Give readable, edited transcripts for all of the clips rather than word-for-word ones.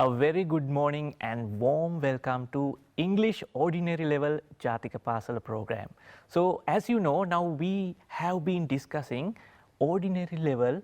A very good morning and warm welcome to English Ordinary Level Jathikapasala program. So as you know, now we have been discussing ordinary level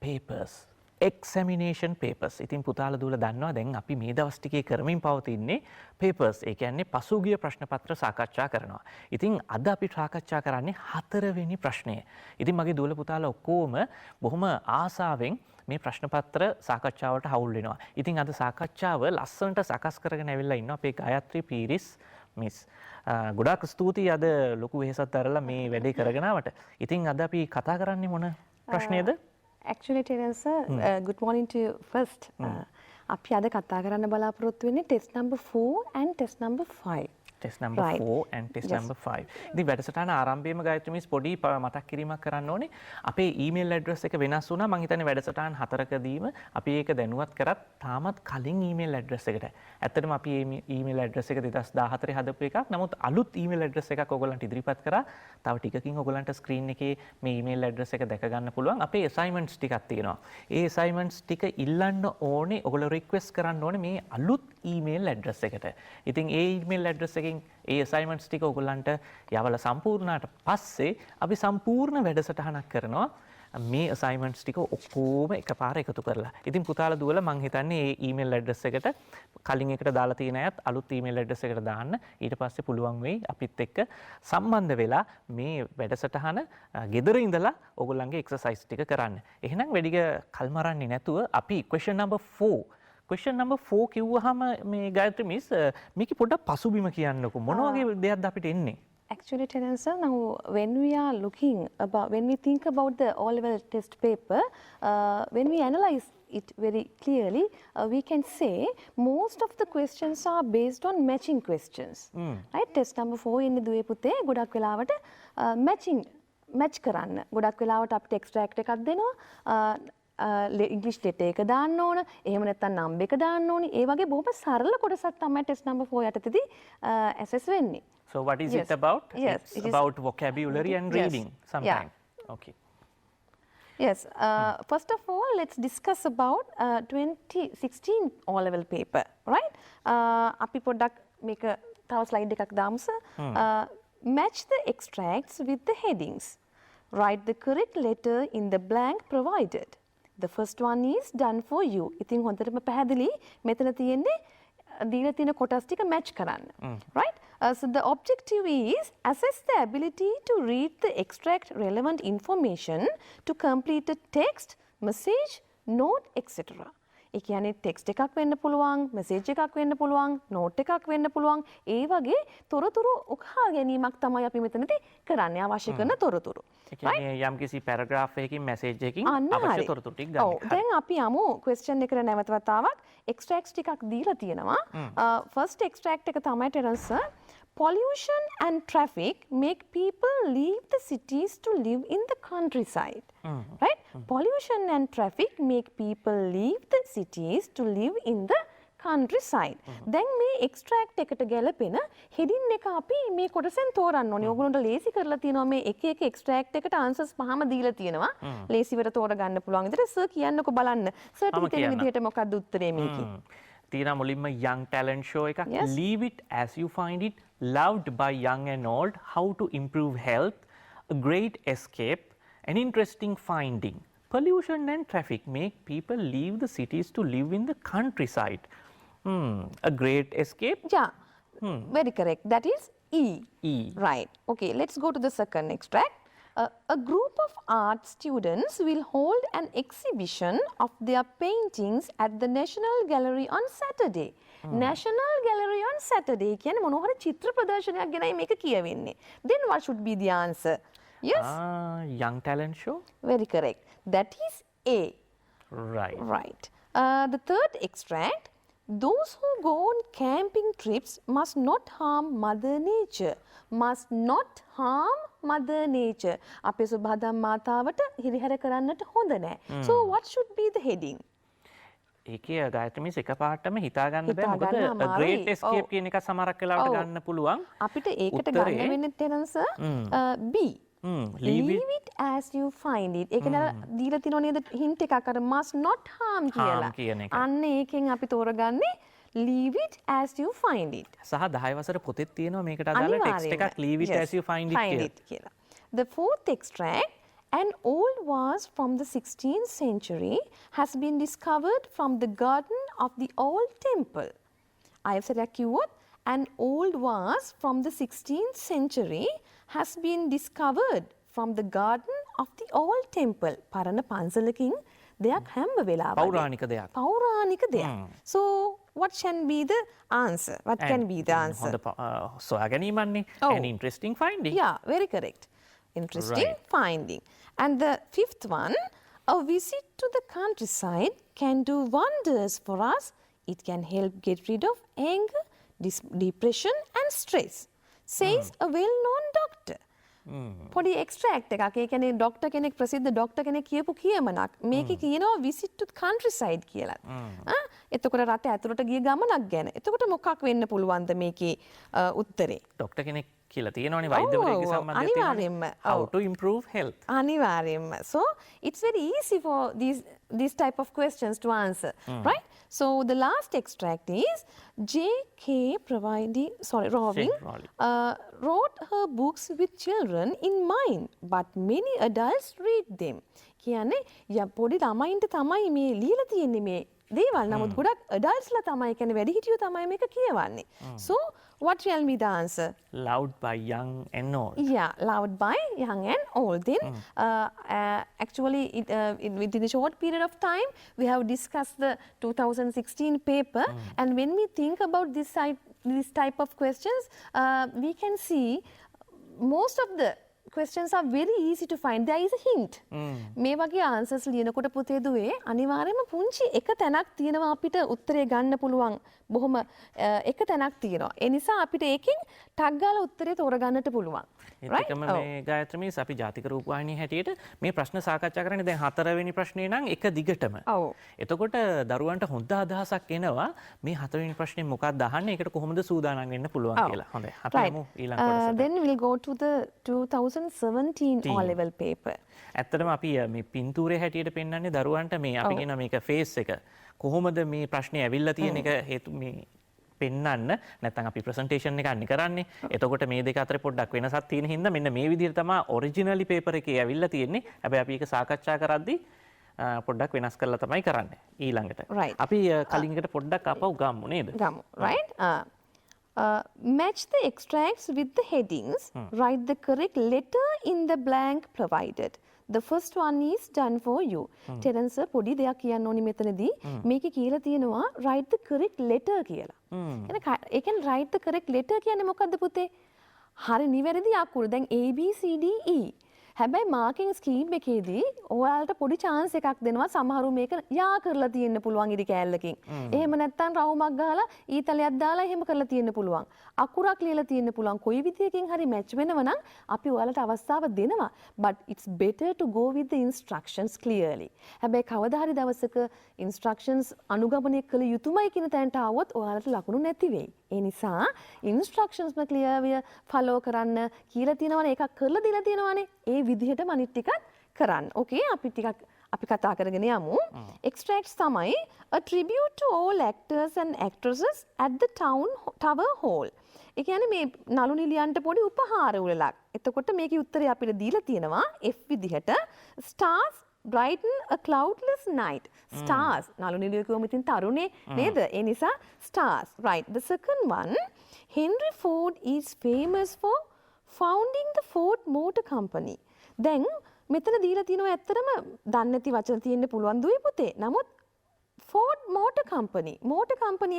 papers. Examination papers. ඉතින් පුතාලා දූලා දන්නවා දැන් අපි මේ දවස් ටිකේ කරමින් පවතින්නේ papers. ඒ කියන්නේ පසුගිය ප්‍රශ්න පත්‍ර සාකච්ඡා කරනවා. ඉතින් අද අපි සාකච්ඡා කරන්නේ 4 වෙනි ප්‍රශ්නය. ඉතින් මගේ දූලා පුතාලා ඔක්කොම බොහොම ආසාවෙන් මේ ප්‍රශ්න පත්‍ර සාකච්ඡාවට හවුල් වෙනවා. ඉතින් අද සාකච්ඡාව ලස්සනට සකස් කරගෙන ඇවිල්ලා ඉන්නවා අපේ ගායත්‍රී පීරිස් මිස්. ගොඩාක් ස්තුතියි අද ලොකු වෙහෙසක් දරලා මේ වැඩේ කරගෙන ආවට. ඉතින් අද අපි කතා කරන්නේ මොන ප්‍රශ්නයද? Actually, Terence, good morning to you first. අපි අද කතා කරන්න බලාපොරොත්තු වෙන්නේ test number 4 and test number 5. Test number 4 and test number 5. ඉතින් වැඩසටහන ආරම්භයේම ගායත්‍රී මිස් පොඩි මතක් කිරීමක් කරන්න ඕනේ. අපේ ඊමේල් ඇඩ්‍රස් එක වෙනස් වුණා. මම හිතන්නේ වැඩසටහන් 4කදීම අපි ඒක දැනුවත් කරත් තාමත් කලින් ඊමේල් ඇඩ්‍රස් එකට. ඇත්තටම අපි මේ ඊමේල් ඇඩ්‍රස් එක 2014 හදපු එකක්. නමුත් අලුත් ඊමේල් ඇඩ්‍රස් එකක් ඔයගොල්ලන්ට ඉදිරිපත් කරා. තව ටිකකින් ඔයගොල්ලන්ට ස්ක්‍රීන් එකේ මේ ඊමේල් ඇඩ්‍රස් එක දැක ගන්න පුළුවන්. අපේ assignments ටිකක් තියෙනවා. ඒ assignments ටික ඉල්ලන්න ඕනේ. ඔයගොල්ලෝ රික්වෙස්ට් කරන්න ඕනේ මේ අලුත් ඊමේල් ඇඩ්‍රස් එකට. ඉතින් ඒ ඊමේල් ඇඩ්‍රස් එකෙන් ඒ assignments ටික ඔයගොල්ලන්ට යවලා සම්පූර්ණාට පස්සේ අපි සම්පූර්ණ වැඩසටහනක් කරනවා මේ assignments ටික ඔක්කොම එකපාර එකතු කරලා. ඉතින් පුතාලා දුවලා මං හිතන්නේ මේ email address එකට කලින් එකට දාලා තියෙන අයත් අලුත් email address එකට දාන්න. ඊට පස්සේ පුළුවන් වෙයි අපිත් එක්ක සම්බන්ධ වෙලා මේ වැඩසටහන ගෙදර ඉඳලා ඔයගොල්ලන්ගේ exercise ටික කරන්න. එහෙනම් වැඩි කල් මරන්නේ නැතුව අපි question number 4 Question number 4 කිව්වහම මේ ගායත්‍රී මිස් මේකේ පොඩ්ඩක් පසුබිම කියන්නකෝ මොන වගේ දෙයක්ද අපිට එන්නේ? Actually, Terence, now when we think about the O-level test paper, when we analyze it very clearly, we can say most of the questions are based on matching questions. Right? Test number 4 ඉන්නේ දුවේ පුතේ ගොඩක් වෙලාවට match කරන්න. ගොඩක් වෙලාවට අපිට extract එකක් දෙනවා. ඉංග්‍රීසි ලෙටර් එක දාන්න ඕන. එහෙම නැත්නම් නම්බර් එක දාන්න ඕනි. ඒ වගේ බොහොම සරල කොටසක් තමයි test number 4 යටතේදී assess වෙන්නේ. So what is it about? It's about vocabulary and reading sometimes. Okay. Yes. First of all, let's discuss about 2016 O-level paper, right? අපි පොඩ්ඩක් මේක තව slide එකක් දාමු sir. Match the extracts with the headings. Write the correct letter in the blank provided. The first one is done for you. ඉතින් හොඳටම පැහැදිලි මෙතන තියෙන්නේ දීලා තියෙන කොටස් ටික match කරන්න. Right? So the objective is assess the ability to read the extract relevant information to complete a text, message, note, etc. ඒ කියන්නේ text එකක් වෙන්න පුළුවන්, message එකක් වෙන්න පුළුවන්, note එකක් වෙන්න පුළුවන්. ඒ වගේ තොරතුරු උකහා ගැනීමක් තමයි අපි මෙතනදී කරන්නේ අවශ්‍ය කරන තොරතුරු. ඒ කියන්නේ යම්කිසි paragraph එකකින් message එකකින් අවශ්‍ය තොරතුරු ටික ගන්න. ඔව්. දැන් අපි යමු question එකට නැවත වතාවක් extracts ටිකක් දීලා තියෙනවා. First extract එක තමයි Terence sir. Pollution and traffic make people leave the cities to live in the countryside. Right? Pollution and traffic make people leave the cities to live in the countryside. දැන් මේ extract එකට ගැලපෙන heading එක අපි මේ කොටසෙන් තෝරන්න ඕනේ. ඔයගොල්ලන්ට ලේසි කරලා තියෙනවා මේ එක එක extract එකට answers පහම දීලා තියෙනවා. ලේසිවට තෝරගන්න පුළුවන් විදිහට සර් කියන්නකෝ බලන්න. සර්ට හිතෙන විදිහට මොකක්ද උත්තරේ මේකේ? තියෙන මුලින්ම young talent show එකක්. Leave it as you find it. Loved by young and old. How to improve health. A great escape. An interesting finding. Pollution and traffic make people leave the cities to live in the countryside. A great escape? Yeah. Very correct. That is E. Right. Okay, let's go to the second extract. A group of art students will hold an exhibition of their paintings at the National Gallery on Saturday. National Gallery on Saturday කියන්නේ මොන හරි චිත්‍ර ප්‍රදර්ශනයක් ගැනයි මේක කියවෙන්නේ. Then what should be the answer? Yes. Young talent show? Very correct. That is A. Right. The third extract. Those who go on camping trips must not harm Mother Nature. Must not harm Mother Nature. අපේ සුබහදම් මාතාවට හිරිහැර කරන්නට හොඳ නැහැ. So what should be the heading? ඒකේ ගායත්‍රී miss එකපාරටම හිතා ගන්න බෑ මොකද great escape කියන එක සමහරක් වෙලාවට ගන්න පුළුවන්. අපිට ඒකට ගන්න වෙන්නේ Terence B. leave it as you find it. ඒක නේද දීලා තිනව නේද hint එකක් අර must not harm කියලා. කියන එක. අන්න ඒකෙන් අපි තෝරගන්නේ leave it as you find it. සහ 10 වසර පොතේ තියෙනවා මේකට අදාළ ටෙක්ස්ට් එකක් leave it as you find it කියලා. The fourth extract, an old vase from the 16th century has been discovered from the garden of the old temple. අයසරයක් කිව්වොත් an old vase from the 16th century has been discovered from the garden of the old temple. පරණ පන්සලකින් දෙයක් හැම්බ වෙලා පෞරාණික දෙයක්. So what can be the answer? What can be the answer? සොයා ගැනීමන්නේ. An interesting finding. Yeah, very correct. Interesting finding. And the fifth one, a visit to the countryside can do wonders for us. It can help get rid of anger, depression and stress, says a well-known doctor. පොඩි extract එකක්. ඒ කියන්නේ doctor කෙනෙක් ප්‍රසිද්ධ doctor කෙනෙක් කියපු කියමනක්. මේකේ කියනවා visit to countryside කියලා. එතකොට රට ඇතුළට ගිය ගමනක් ගැන. එතකොට මොකක් වෙන්න පුළුවන්ද මේකේ උත්තරේ? ડોක්ටර් කෙනෙක් කියලා තියෙනවනේ වෛද්‍යවරයෙක්ගේ සම්බන්ධය තියෙනවා. How to improve health. අනිවාර්යෙන්ම. So it's very easy for these type of questions to answer, right? So the last extract is Rowling wrote her books with children in mind, but many adults read them. කියන්නේ පොඩි ළමයින්ට තමයි මේ ලියලා තියෙන්නේ මේ දේවල්. නමුත් ගොඩක් adults ලා තමයි කියන්නේ වැඩිහිටියෝ තමයි මේක කියවන්නේ. So what shall be the answer? Loved by young and old. Yeah, loved by young and old. Then actually within a short period of time we have discussed the 2016 paper, and when we think about this type of questions, we can see most of the questions are very easy to find. There is a hint. මේ වගේ answers ලියනකොට පුතේ දුවේ අනිවාර්යයෙන්ම පුංචි එක තැනක් තියෙනවා අපිට උත්තරේ ගන්න පුළුවන්. බොහොම එක තැනක් තියෙනවා. ඒ නිසා අපිට ඒකෙන් ටග් ගාලා උත්තරේ තෝරගන්නට පුළුවන්. ඒකම මේ ගායත්‍රි මිස් අපි ජාතික රූපවාහිනිය හැටියට මේ ප්‍රශ්න සාකච්ඡා කරන්නේ දැන් 4 වෙනි ප්‍රශ්නේ නම් එක දිගටම. එතකොට දරුවන්ට හොඳ අදහසක් එනවා මේ 4 වෙනි ප්‍රශ්නේ මොකක්ද අහන්නේ ඒකට කොහොමද සූදානම් වෙන්න පුළුවන් කියලා. හොඳයි. අපි යමු ඊළඟ කොටසට. Then we'll go to the 2017 O-level paper. ඇත්තටම අපි මේ පින්තූරේ හැටියට පෙන්වන්නේ දරුවන්ට මේ අපි කියන මේක ෆේස් එක කොහොමද මේ ප්‍රශ්නේ ඇවිල්ලා තියෙන එක හේතු මේ පෙන්වන්න නැත්නම් අපි ප්‍රසන්ටේෂන් එක අන්නේ කරන්නේ. එතකොට මේ දෙක අතර පොඩ්ඩක් වෙනසක් තියෙන හින්දා මෙන්න මේ විදිහට තමයි ඔරිජිනලි පේපර් එකේ ඇවිල්ලා තියෙන්නේ. හැබැයි අපි ඒක සාකච්ඡා කරද්දී පොඩ්ඩක් වෙනස් කරලා තමයි කරන්නේ ඊළඟට. අපි කලින් එකට පොඩ්ඩක් ආපහු ගමු නේද? ගමු. Right? Match the extracts with the headings. Write the correct letter in the blank provided. The first one is done for you. Terence පොඩි දෙයක් කියන්න ඕනි මෙතනදී. මේකේ කියලා තියෙනවා write the correct letter කියලා. ඒ කියන්නේ write the correct letter කියන්නේ මොකද්ද පුතේ? හරි නිවැරදි අකුරු. දැන් A B C D E. හැබැයි මාකින් ස්කීම් එකේදී ඔයාලට පොඩි chance එකක් දෙනවා සමහරු මේක යා කරලා තියෙන්න පුළුවන් ඉරි කෑල්ලකින්. එහෙම නැත්නම් රවුමක් ගහලා ඊතලයක් දාලා එහෙම කරලා තියෙන්න පුළුවන්. අකුරක් ලියලා තියෙන්න පුළුවන්. කොයි විදියකින් හරි මැච් වෙනව නම් අපි ඔයාලට අවස්ථාව දෙනවා. But it's better to go with the instructions clearly. හැබැයි කවදා හරි දවසක instructions අනුගමනය කළ යුතුමයි කියන තැනට ආවොත් ඔයාලට ලකුණු නැති වෙයි. ඒ නිසා instructionsම clearව follow කරන්න කියලා තියෙනවනේ එකක් කරලා දීලා තියෙනවනේ. ඒ විදිහටම අනිත් ටිකත් කරන්න. ඕකේ අපි ටිකක් අපි කතා කරගෙන යමු. Extracts තමයි a tribute to all actors and actresses at the tower hall. ඒ කියන්නේ මේ නළු නිලියන්ට පොඩි උපහාර උළෙලක්. එතකොට මේකේ උත්තරේ අපිට දීලා තියෙනවා F විදිහට stars brighten a cloudless night. Stars නළු නිලිය කියවම ඉතින් තරුණේ නේද? ඒ නිසා stars. Right. The second one, Henry Ford is famous for founding the Ford Motor Company. දැන් මෙතන දීලා තියෙනවා ඇත්තටම දන්නේ නැති වචන තියෙන්න පුළුවන් දුවේ පුතේ. නමුත් Ford Motor Company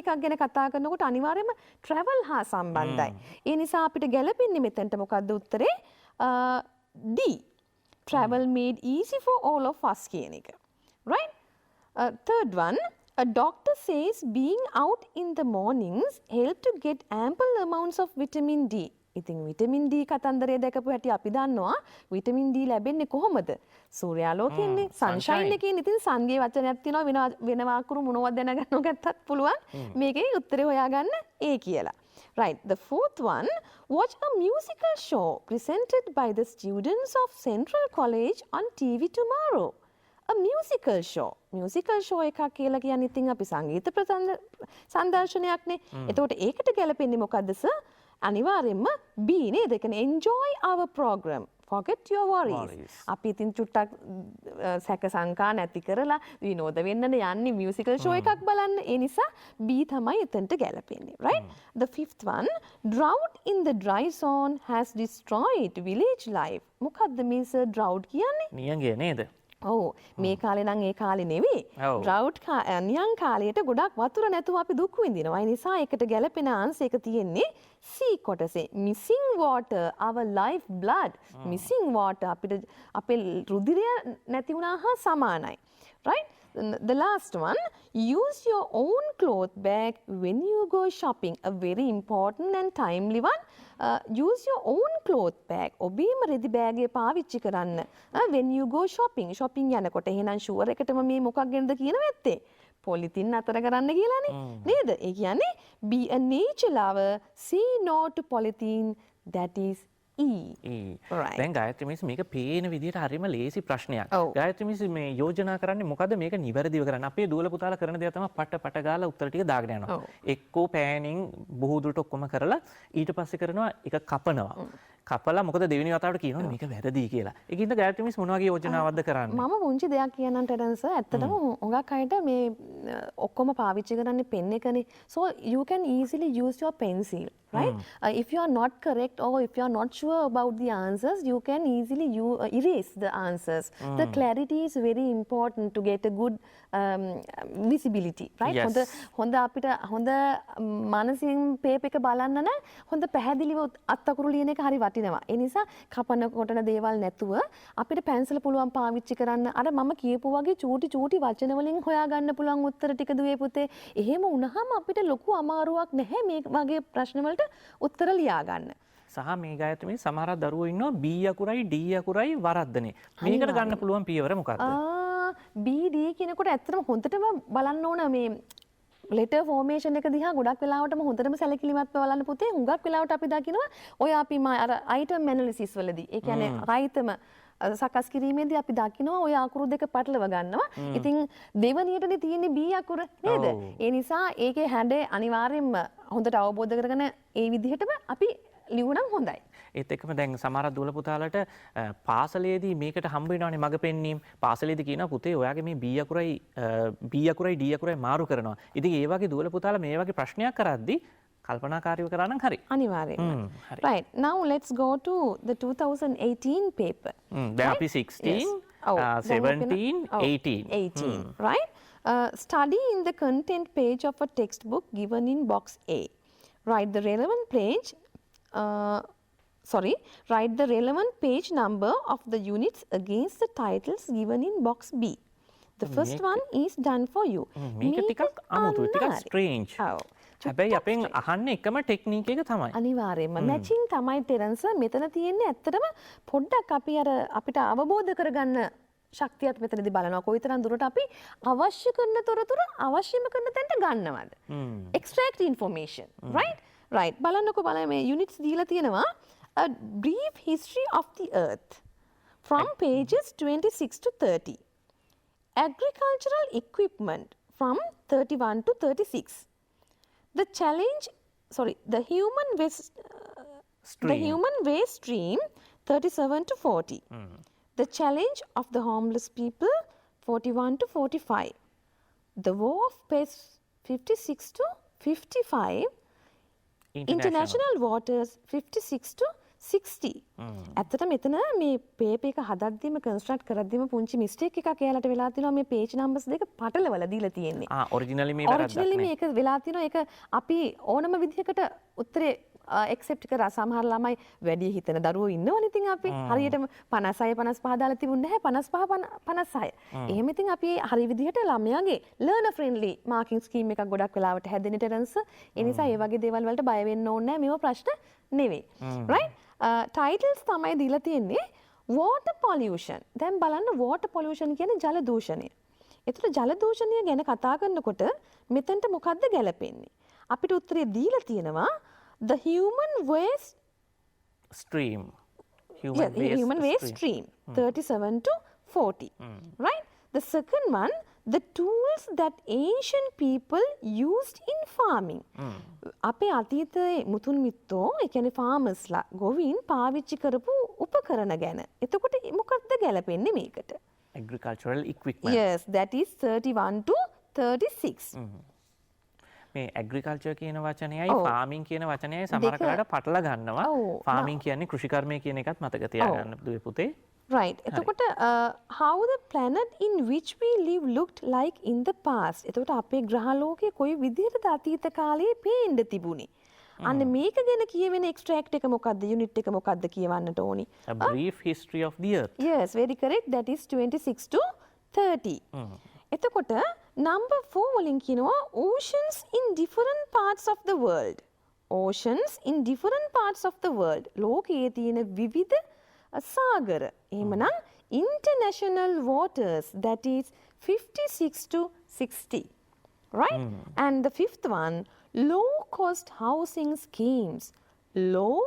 එකක් ගැන කතා කරනකොට අනිවාර්යයෙන්ම travel හා සම්බන්ධයි. ඒ නිසා අපිට ගැලපෙන්නේ මෙතනට මොකද්ද උත්තරේ? D. Travel made easy for all of us කියන එක. Right? Third one, a doctor says being out in the mornings help to get ample amounts of vitamin D. ඉතින් විටමින් D කතන්දරය දැකපු හැටි අපි දන්නවා විටමින් D ලැබෙන්නේ කොහොමද? සූර්යාලෝකයෙන්නේ සන්ෂයින් එකෙන්. ඉතින් සංගේ වචනයක් තියෙනවා වෙනවා අකුරු මොනවද දැනගන්න ගත්තත් පුළුවන් මේකේ උත්තරේ හොයාගන්න ඒ කියලා. Right, the fourth one, watch a musical show presented by the students of Central College on TV tomorrow. A musical show. Musical show එකක් කියලා කියන්නේ ඉතින් අපි සංගීත සංදර්ශනයක්නේ. එතකොට ඒකට ගැලපෙන්නේ මොකද්ද සර්? අනිවාර්යෙන්ම B නේද? ඒ කියන්නේ enjoy our program. Forget your worries. අපි ඉතින් චුට්ටක් සැක සංකා නැති කරලා විනෝද වෙන්නනේ යන්නේ musical show එකක් බලන්න. ඒ නිසා B තමයි එතනට ගැලපෙන්නේ. Right? The fifth one, drought in the dry zone has destroyed village life. මොකද්ද මේ සර් drought කියන්නේ? නියඟය නේද? ඔව් මේ කාලේ නම් ඒ කාලේ නෙවෙයි. drought නියං කාලයට ගොඩක් වතුර නැතුව අපි දුක් විඳිනවා. ඒ නිසා ඒකට ගැලපෙන ආන්සර් එක තියෙන්නේ C කොටසේ. missing water, our life blood. missing water අපිට අපේ රුධිරය නැති වුණා හා සමානයි. right? The last one, use your own cloth bag when you go shopping. A very important and timely one. Use your own cloth bag. ඔබේම රෙදි බෑගය පාවිච්චි කරන්න. When you go shopping. shopping යනකොට එහෙනම් ෂුවර් එකටම මේ මොකක් ගැනද කියන වැත්තේ? පොලිතින් අතර කරන්න කියලානේ. නේද? ඒ කියන්නේ be a nature lover, say no to polythene. That is E. Right. දැන් ගායත්‍රි මිස් මේක පේන විදිහට හරිම ලේසි ප්‍රශ්නයක්. ගායත්‍රි මිස් මේ යෝජනා කරන්නේ මොකද මේක නිවැරදිව කරන්න. අපේ දුවල පුතාලා කරන දේ තමයි පට ගාලා උත්තර ටික දාගෙන යනවා. එක්කෝ පෑනින් බොහෝ දුරට ඔක්කොම කරලා ඊට පස්සේ කරනවා එක කපනවා. කපලා මොකද දෙවෙනි වතාවට කියනවා මේක වැරදි කියලා. ඒකින්ද ගායත්‍රි මිස් මොන වගේ යෝජනාවක්ද කරන්නේ? මම පුංචි දෙයක් කියන්නන්ට ටෙඩන්ස් ඇත්තටම උඟක් අයට මේ ඔක්කොම පාවිච්චි කරන්නේ පෙන් එකනේ. So you can easily use your pencil. Right? If you are not correct or if you are not sure about the answers, you can easily erase the answers. The clarity is very important to get a good visibility. Right? හොඳ අපිට හොඳ මානසික paper එක බලන්න නම් හොඳ පැහැදිලිව අත්තකුරු ලියන එක හරි වටිනවා. ඒ නිසා කපන කොටන දේවල් නැතුව අපිට පැන්සල පුළුවන් පාවිච්චි කරන්න. අර මම කියපු වගේ චූටි වචන වලින් හොයාගන්න පුළුවන් උත්තර ටික දුවේ පුතේ. එහෙම වුණාම අපිට ලොකු අමාරුවක් නැහැ මේ වගේ ප්‍රශ්න වලට උත්තර ලියා ගන්න. සහ මේ ගායත්‍රි මේ සමහර දරුවෝ ඉන්නවා B අකුරයි D අකුරයි වරද්දනේ. මේකට ගන්න පුළුවන් පියවර මොකක්ද? B D කියනකොට ඇත්තටම හොඳටම බලන්න ඕන මේ letter formation එක දිහා ගොඩක් වෙලාවටම හොඳටම සැලකිලිමත්ව බලන්න පුතේ. හුඟක් වෙලාවට අපි දකිනවා ඔය අපි අර item analysis වලදී. ඒ කියන්නේ රයිතම සකස් කිරීමේදී අපි දකිනවා ඔය අකුරු දෙක පටලව ගන්නවා. ඉතින් දෙවනියටනේ තියෙන්නේ B අකුර නේද? ඒ නිසා ඒකේ හැඩය අනිවාර්යෙන්ම හොඳට අවබෝධ කරගෙන ඒ විදිහටම අපි ලියුණම් හොඳයි. ඒත් එක්කම දැන් සමහර දුවල පුතාලට පාසලේදී මේකට හම්බ වෙනවානේ මග පෙන්වීම. පාසලේදී කියනවා පුතේ ඔයාගේ මේ B අකුරයි D අකුරයි මාරු කරනවා. ඉතින් ඒ වගේ දුවල පුතාලා මේ වගේ ප්‍රශ්නයක් කරද්දී කල්පනාකාරීව කරා නම් හරි. අනිවාර්යයෙන්ම. Right. Now let's go to the 2018 paper. දැන් අපි 16, 17, 18. Right? Study in the content page of a textbook given in box A. Write the relevant page number of the units against the titles given in box B. The first one is done for you. මේක ටිකක් අමුතුයි, ටිකක් strange. හැබැයි අපෙන් අහන්නේ එකම technique එක තමයි. අනිවාර්යයෙන්ම මැචින් තමයි ටෙරන්ස්. මෙතන තියෙන්නේ ඇත්තටම පොඩ්ඩක් අපි අර අපිට අවබෝධ කරගන්න ශක්තියක් මෙතනදී බලනවා. කොයිතරම් දුරට අපි අවශ්‍ය කරන තොරතුරු අවශ්‍යම කරන තැනට ගන්නවද? Extract information. Right. බලන්නකෝ බලන්න මේ units දීලා තියෙනවා. A brief history of the earth from pages 26 to 30. Agricultural equipment from 31 to 36. The human waste stream 37 to 40. The challenge of the homeless people 41 to 45. The war of peace 56 to 55. International waters 56 to 60. ඇත්තට මෙතන මේ paper එක හදද්දිම කන්ස්ට්‍රක්ට් කරද්දිම පුංචි mistake එකක් එයාලට වෙලා තියෙනවා. මේ පේජ් නම්බර්ස් දෙක පටලවලා දීලා තියෙන්නේ. ඔරිජිනලි මේ වැරද්දක් නේ. මේක වෙලා තියෙනවා. ඒක අපි ඕනම විදිහකට උත්තරේ accept කරා. සමහර ළමයි වැඩි හිතන දරුවෝ ඉන්නවනේ. ඉතින් අපි හරියටම 56 55 දාලා තිබුණේ නැහැ 55 56. එහෙම ඉතින් අපි හරි විදිහට ළමයාගේ learner friendly marking scheme එකක් ගොඩක් වෙලාවට හැදෙන ටෙරන්ස්. ඒ නිසා ඒ වගේ දේවල් වලට බය වෙන්න ඕනේ නැහැ. මේව ප්‍රශ්න නෙවෙයි. right? titles තමයි දීලා තියෙන්නේ water pollution. දැන් බලන්න water pollution කියන්නේ ජල දූෂණය. ඒතර ජල දූෂණය ගැන කතා කරනකොට මෙතනට මොකද්ද ගැලපෙන්නේ? අපිට උත්තරය දීලා තියෙනවා the human waste stream. Human waste stream 37 to 40. Right? The second one, the tools that ancient people used in farming. අපේ අතීතයේ මුතුන් මිත්තෝ ඒ කියන්නේ farmersලා ගොවීන් පාවිච්චි කරපු උපකරණ ගැන. එතකොට මොකක්ද ගැලපෙන්නේ මේකට? Agricultural equipment. Yes, that is 31 to 36. මේ agriculture කියන වචනයයි farming කියන වචනයයි සමහර කාලට පටල ගන්නවා. farming කියන්නේ කෘෂිකර්මය කියන එකත් මතක තියාගන්න දුවේ පුතේ. Right. එතකොට how the planet in which we live looked like in the past. එතකොට අපේ ග්‍රහලෝකයේ කොයි විදිහටද අතීත කාලේ පේන්න තිබුණේ. අන්න මේක ගැන කියවෙන extract එක මොකද්ද? unit එක මොකද්ද කියවන්නට ඕනි. A brief history of the earth. Yes, very correct. That is 26 to 30. එතකොට number 4 වලින් කියනවා oceans in different parts of the world. Oceans in different parts of the world. ලෝකයේ තියෙන විවිධ සාගර. එහෙමනම් international waters, that is 56 to 60. Right? And the fifth one, low cost housing schemes. Low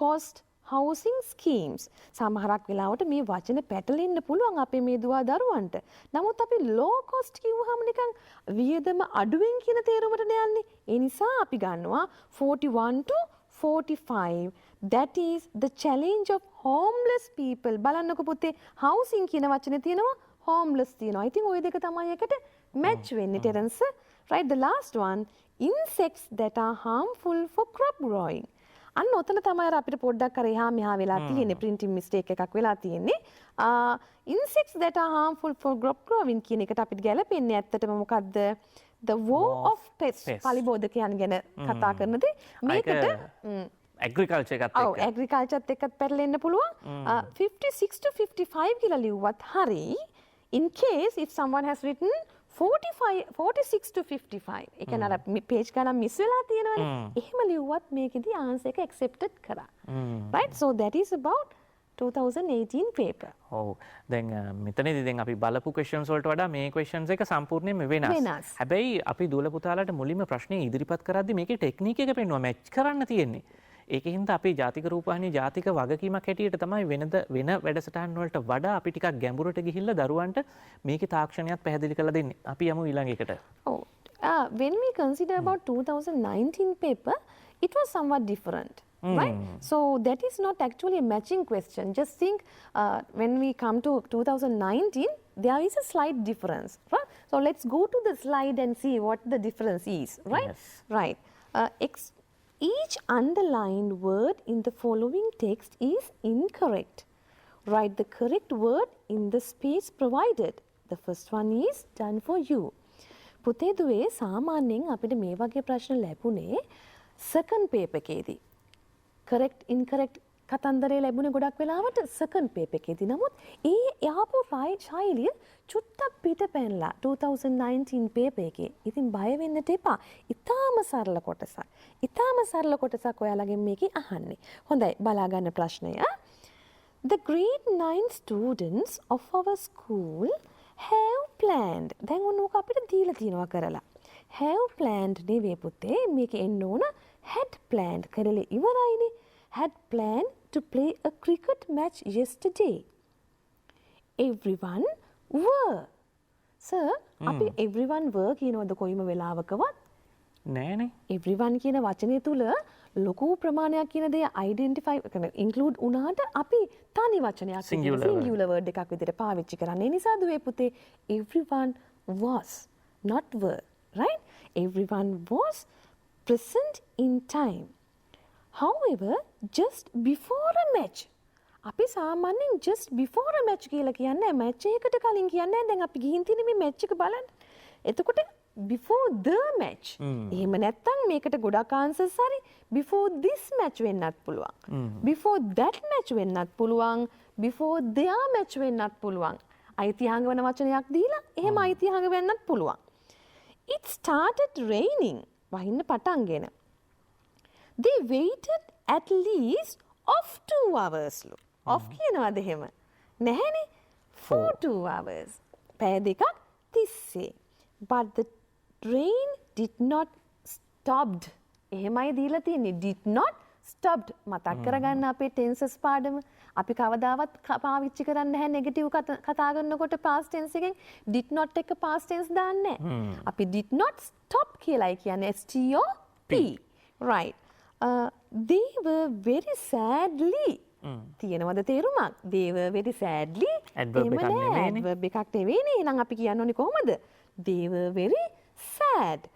cost housing schemes. සමහරක් වෙලාවට මේ වචන පැටලෙන්න පුළුවන් අපේ මේ දුවා දරුවන්ට. නමුත් අපි low cost කිව්වහම නිකන් වියදම අඩුවෙන් කියන තේරුමට යන්නේ. ඒ නිසා අපි ගන්නවා 41 to 45. That is the challenge of homeless people. බලන්නකො පුතේ housing කියන වචනේ තියෙනවා homeless තියෙනවා. ඉතින් ওই දෙක තමයි එකට match වෙන්නේ Terrence. Right, the last one, insects that are harmful for crop growing. අන්න ඔතන තමයි අපිට පොඩ්ඩක් අර එහා මෙහා වෙලා තියෙන්නේ printing mistake එකක් වෙලා තියෙන්නේ. Insects that are harmful for crop growing කියන එකට අපිට ගැලපෙන්නේ ඇත්තටම මොකද්ද? The war of pests. පලිබෝධකයන් ගැන කතා කරනදී මේකට agriculture එකත් එක්ක. ඔව් agriculture එකත් පැටලෙන්න පුළුවන්. 56 to 55 කියලා ලිව්වත් හරි. In case if someone has written 46 to 55. ඒ කියන්නේ අර page ගණන් miss වෙලා තියෙනවනේ. එහෙම ලිව්වත් මේකෙදි answer එක accepted කරා. Right? So that is about 2018 paper. ඔව්. දැන් මෙතනදී දැන් අපි බලපු questions වලට වඩා මේ questions එක සම්පූර්ණයෙන්ම වෙනස්. හැබැයි අපි දුවල පුතාලට මුලින්ම ප්‍රශ්නේ ඉදිරිපත් කරද්දි මේකේ ටෙක්නික් එක පෙන්වුවා match කරන්න තියෙන්නේ. ඒකින්ද අපේ ජාතික රූපවාහිනී ජාතික වගකීමක් හැටියට තමයි වෙන වැඩසටහන් වලට වඩා අපි ටිකක් ගැඹුරට ගිහිල්ලා දරුවන්ට මේකේ තාක්ෂණයත් පැහැදිලි කරලා දෙන්නේ. අපි යමු ඊළඟ එකට. Oh, when we consider about 2019 paper, it was somewhat different. Right? So that is not actually a matching question. Just think when we come to 2019, there is a slight difference. Right? So let's go to the slide and see what the difference is. Right? Yes. Right. Each underlined word in the following text is incorrect. Write the correct word in the space provided. The first one is done for you. පුතේ දුවේ සාමාන්‍යයෙන් අපිට මේ වගේ ප්‍රශ්න ලැබුණේ second paper එකේදී. correct incorrect කතන්දරේ ලැබුණේ ගොඩක් වෙලාවට second paper එකේදී. නමුත් ඒ යාපු ශෛලිය චුට්ටක් පිටපැනලා 2019 paper එකේ. ඉතින් බය වෙන්නට එපා. ඊටාම සරල කොටසක්. ඊටාම සරල කොටසක් ඔයාලගෙන් මේකේ අහන්නේ. හොඳයි බලා ගන්න ප්‍රශ්නය. The grade 9 students of our school have planned. දැන් ඔන්නෝක අපිට දීලා තියෙනවා කරලා. have planned නෙවෙයි පුතේ. මේක එන්න ඕන had planned කරලා ඉවරයිනේ. had planned to play a cricket match yesterday. Everyone were. Sir, අපි everyone were කියනවද කොයිම වෙලාවකවත්? නෑනේ. everyone කියන වචනය තුල ලොකු ප්‍රමාණයක් කියන දේ identify include වුණාට අපි තනි වචනයක් singular word එකක් විදිහට පාවිච්චි කරන්නේ. ඒ නිසා දුවේ පුතේ everyone was not were. Right? Everyone was present in time. However, just before a match. අපි සාමාන්‍යයෙන් just before a match කියලා කියන්නේ match එකකට කලින් කියන්නේ දැන් අපි ගිහින් තියෙන මේ match එක බලන්න. එතකොට before the match. එහෙම නැත්තම් මේකට ගොඩක් answers හරි before this match වෙන්නත් පුළුවන්. Before that match වෙන්නත් පුළුවන්. Before their match වෙන්නත් පුළුවන්. අයිතිහාංග වෙන වචනයක් දීලා එහෙම අයිතිහාංග වෙන්නත් පුළුවන්. It started raining. වහින්න පටන්ගෙන. They waited at least of 2 hours. Of කියනවාද එහෙම? නැහැනේ. For 2 hours. පැය දෙකක් තිස්සේ. But the train did not stopped. එහෙමයි දීලා තියෙන්නේ. Did not stopped. මතක් කරගන්න අපේ tenses පාඩම. අපි කවදාවත් පාවිච්චි කරන්නේ නැහැ නෙගටිව් කතා කරනකොට past tense එකෙන් did not එක past tense දාන්නේ නැහැ. අපි did not stop කියලායි කියන්නේ STOP. Right. They were very sadly තියෙනවද තේරුමක්? They were very sadly adverb එකක් නෙමෙයිනේ. adverb එකක් නෙවෙයිනේ. එහෙනම් අපි කියන්න ඕනේ කොහොමද? They were very sad.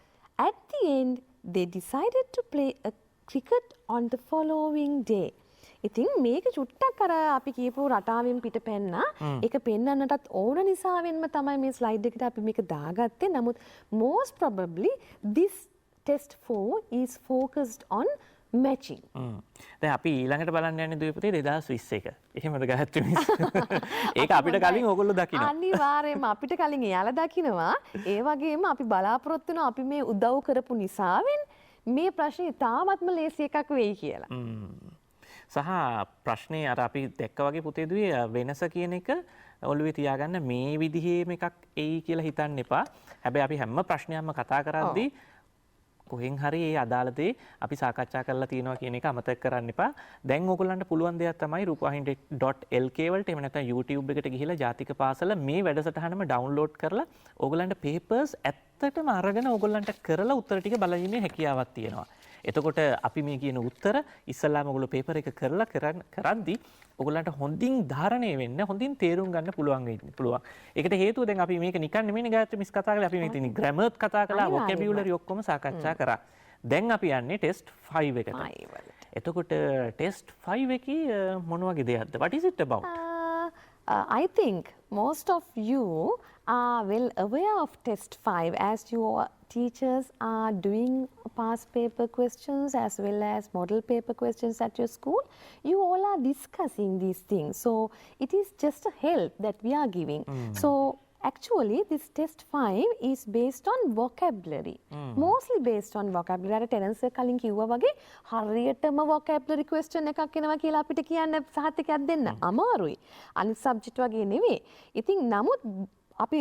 At the end, they decided to play a cricket on the following day. ඉතින් මේක චුට්ටක් අර අපි කියපු රටාවෙන් පිට පෙන්නා ඒක පෙන්වන්නටත් ඕන නිසාවෙන්ම තමයි මේ ස්ලයිඩ් එකට අපි මේක දාගත්තේ. නමුත් most probably this test 4 is focused on matching. දැන් අපි ඊළඟට බලන්න යන්නේ දුවේ පුතේ 2021. එහෙමද ගහත්තු මිස්? ඒක අපිට කලින් ඕගොල්ලෝ දකිනවා. අනිවාර්යයෙන්ම අපිට කලින් එයාලා දකිනවා. ඒ වගේම අපි බලාපොරොත්තු වෙනවා අපි මේ උදව් කරපු නිසාවෙන් මේ ප්‍රශ්නේ තාමත්ම ලේසි එකක් වෙයි කියලා. සහ ප්‍රශ්නේ අර අපි දැක්ක වගේ පුතේ දුවේ වෙනස කියන එක ඔළුවේ තියාගන්න මේ විදිහේම එකක් එයි කියලා හිතන්න එපා. හැබැයි අපි හැම ප්‍රශ්නයක්ම කතා කරද්දී කොහෙන් හරි ඒ අදාළ දේ අපි සාකච්ඡා කරලා තියෙනවා කියන එක අමතක කරන්න එපා. දැන් ඕගොල්ලන්ට පුළුවන් දෙයක් තමයි rupavahini.lk වලට එහෙම නැත්නම් YouTube එකට ගිහිලා ජාතිකපාසල මේ වැඩසටහනම ඩවුන්ලෝඩ් කරලා ඕගොල්ලන්ට papers ඇත්තටම අරගෙන ඕගොල්ලන්ට කරලා උත්තර ටික බලීමේ හැකියාවක් තියෙනවා. එතකොට අපි මේ කියන උත්තර ඉස්සල්ලාම ඔයගොල්ලෝ පේපර් එක කරලා කරද්දී ඔයගොල්ලන්ට හොඳින් ධාරණය වෙන්න හොඳින් තේරුම් ගන්න පුළුවන්. ඒකට හේතුව දැන් අපි මේක නිකන් නෙමෙයිනේ ගායත්‍රි මිස් කතා කරලා අපි මේ තියෙන ග්‍රැමර්ත් කතා කළා vocabulary ඔක්කොම සාකච්ඡා කරා. දැන් අපි යන්නේ ටෙස්ට් 5 එකට. එතකොට ටෙස්ට් 5 එකේ මොන වගේ දෙයක්ද? What is it about? I think most of you are well aware of test 5 as your teachers are doing past paper questions as well as model paper questions at your school. You all are discussing these things. So it is just a help that we are giving. So actually this test 5 is based on vocabulary. Mostly based on vocabulary. අර Terrence එක කලින් කිව්වා වගේ හරියටම vocabulary question එකක් එනවා කියලා අපිට කියන්න සහතිකයක් දෙන්න අමාරුයි. අනිත් subject වගේ නෙවෙයි. ඉතින් නමුත් අපි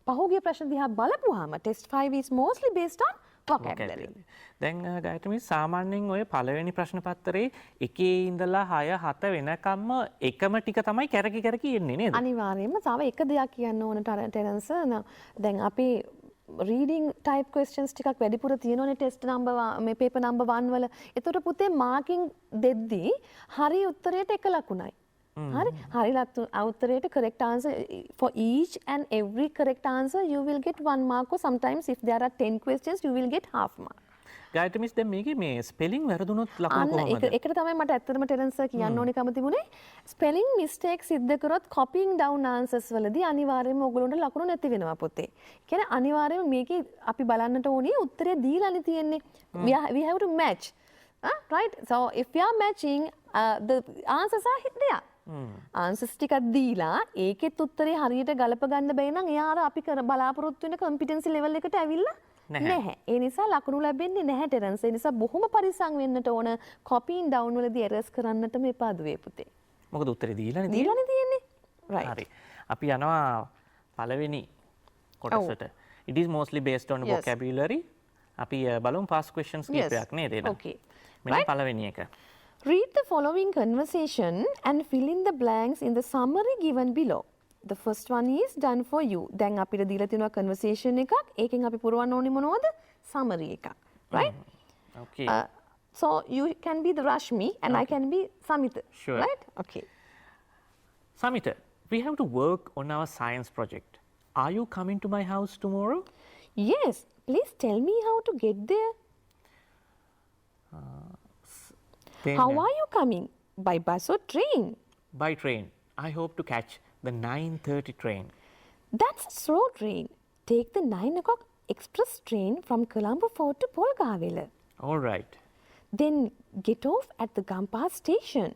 පහුගිය ප්‍රශ්න දිහා බලපුවාම test 5 is mostly based on vocabulary. දැන් ගායත්‍රි මිස් සාමාන්‍යයෙන් ඔය පළවෙනි ප්‍රශ්න පත්‍රයේ 1 ඉඳලා 6 7 වෙනකම්ම එකම ටික තමයි කැරකි එන්නේ නේද? අනිවාර්යයෙන්ම තව එක දෙයක් කියන්න ඕන ටෙරන්ස්. දැන් අපි reading type questions ටිකක් වැඩිපුර තියෙනවනේ test number මේ paper number 1 වල. ඒතකොට පුතේ marking දෙද්දී හරි උත්තරයට 1 ලකුණයි. හරි උත්තරයට correct answer for each and every correct answer you will get 1 mark or sometimes if there are 10 questions you will get half mark. Gayathri miss දැන් මේකේ මේ ස්පෙලිං වැරදුනොත් ලකුණු කොහොමද? ඒකට තමයි මට ඇත්තටම ටෙරන්ස් කියන්න ඕනිකම තිබුණේ. ස්පෙලිං මිස්ටේක් සිද්ධ කරොත් copying down answers වලදී අනිවාර්යයෙන්ම ඔයගොල්ලන්ට ලකුණු නැති වෙනවා පුතේ. කියන්නේ අනිවාර්යයෙන්ම මේකේ අපි බලන්නට ඕනේ උත්තරය දීලානේ තියෙන්නේ. We have to match. Right? So if we are matching the answers are there. Answers ටිකක් දීලා ඒකෙත් උත්තරේ හරියට ගලප ගන්න බැයි නම් එයා අර අපි බලාපොරොත්තු වෙන කම්පිටන්සි ලෙවල් එකට ඇවිල්ලා නැහැ. ඒ නිසා ලකුණු ලැබෙන්නේ නැහැ ටෙරන්ස්. ඒ නිසා බොහොම පරිස්සම් වෙන්නට ඕන කොපීන් ඩවුන් වලදී එරර්ස් කරන්නට මේපා දුවේ පුතේ. මොකද උත්තරේ දීලානේ තියෙන්නේ. Right. හරි. අපි යනවා පළවෙනි කොටසට. It is mostly based on vocabulary. අපි බලමු past questions කීපයක් නේද එන. Okay. මෙන්න පළවෙනි එක. Read the following conversation and fill in the blanks in the summary given below. The first one is done for you. දැන් අපිට දීලා තියෙනවා conversation එකක්. ඒකෙන් අපි පුරවන්න ඕනේ මොනවද? summary එකක්. Right? Okay. So you can be the Rashmi and I can be Samita. Sure. Right? Okay. Samita, we have to work on our science project. Are you coming to my house tomorrow? Yes. Please tell me how to get there. How are you coming? By bus or train? By train. I hope to catch the 9:30 train. That's a slow train. Take the 9 o'clock express train from Colombo Fort to Polgaville. All right. Then get off at the Gampaha station.